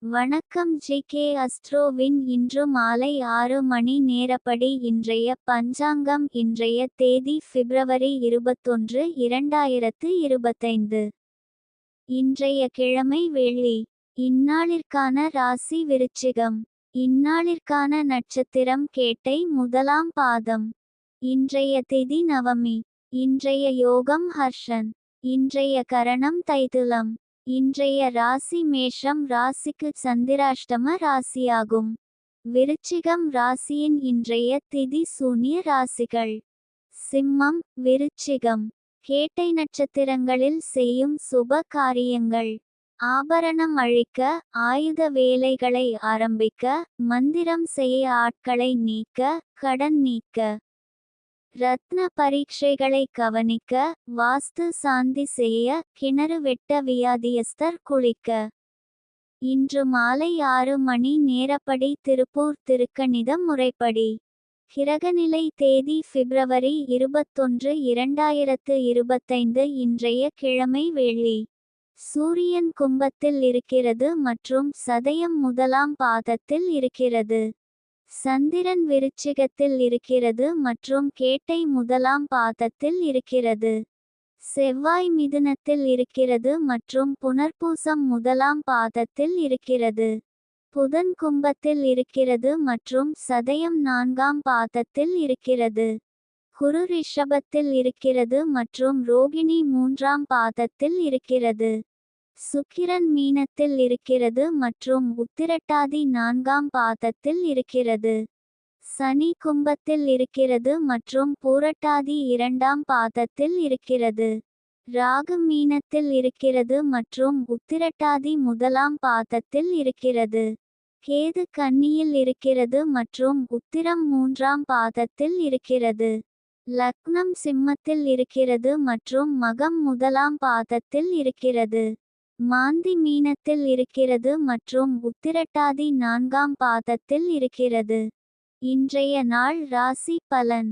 வணக்கம் ஜி.கே. அஸ்ட்ரோவின் இன்று மாலை 6 மணி நேரப்படி இன்றைய பஞ்சாங்கம். இன்றைய தேதி பிப்ரவரி 21, 2025. இன்றைய கிழமை வெள்ளி. இந்நாளிற்கான ராசி விருச்சிகம். இந்நாளிற்கான நட்சத்திரம் கேட்டை முதலாம் பாதம். இன்றைய திதி நவமி. இன்றைய யோகம் ஹர்ஷன். இன்றைய கரணம் தைதுலம். இன்றைய ராசி மேஷம் ராசிக்கு சந்திராஷ்டம ராசியாகும். விருச்சிகம் ராசியின் இன்றைய திதி சூன்ய ராசிகள்: சிம்மம், விருச்சிகம். கேட்டை நட்சத்திரங்களில் செய்யும் சுப காரியங்கள்: ஆபரணம் அழிக்க, ஆயுத வேலைகளை ஆரம்பிக்க, மந்திரம் செய்ய, ஆட்களை நீக்க, கடன் நீக்க, ரத்ன பரீட்சைகளை கவனிக்க, வாஸ்து சாந்தி செய்ய, கிணறு வெட்ட, வியாதியஸ்தர் குளிக்க. இன்று மாலை 6 மணி நேரப்படி திருப்பூர் திருக்கணித முறைப்படி. கிரகநிலை தேதி பிப்ரவரி 21, 2025. இன்றைய கிழமை வெள்ளி. சூரியன் கும்பத்தில் இருக்கிறது மற்றும் சதயம் முதலாம் பாதத்தில் இருக்கிறது. சந்திரன் விருச்சிகத்தில் இருக்கிறது மற்றும் கேட்டை முதலாம் பாதத்தில் இருக்கிறது. செவ்வாய் மிதுனத்தில் இருக்கிறது மற்றும் புனர்பூசம் முதலாம் பாதத்தில் இருக்கிறது. புதன் கும்பத்தில் இருக்கிறது மற்றும் சதயம் 4ஆம் பாதத்தில் இருக்கிறது. குரு ரிஷபத்தில் இருக்கிறது மற்றும் ரோகிணி 3ஆம் பாதத்தில் இருக்கிறது. சுக்கிரன் மீனத்தில் இருக்கிறது மற்றும் உத்திரட்டாதி 4ஆம் பாதத்தில் இருக்கிறது. சனி கும்பத்தில் இருக்கிறது மற்றும் பூரட்டாதி 2ஆம் பாதத்தில் இருக்கிறது. ராகு மீனத்தில் இருக்கிறது மற்றும் உத்திரட்டாதி முதலாம் பாதத்தில் இருக்கிறது. கேது கன்னியில் இருக்கிறது மற்றும் உத்திரம் 3ஆம் பாதத்தில் இருக்கிறது. லக்னம் சிம்மத்தில் இருக்கிறது மற்றும் மகம் முதலாம் பாதத்தில் இருக்கிறது. மாந்தி மீனத்தில் இருக்கிறது மற்றும் உத்திரட்டாதி 4ஆம் பாதத்தில் இருக்கிறது. இன்றைய நாள் ராசி பலன்: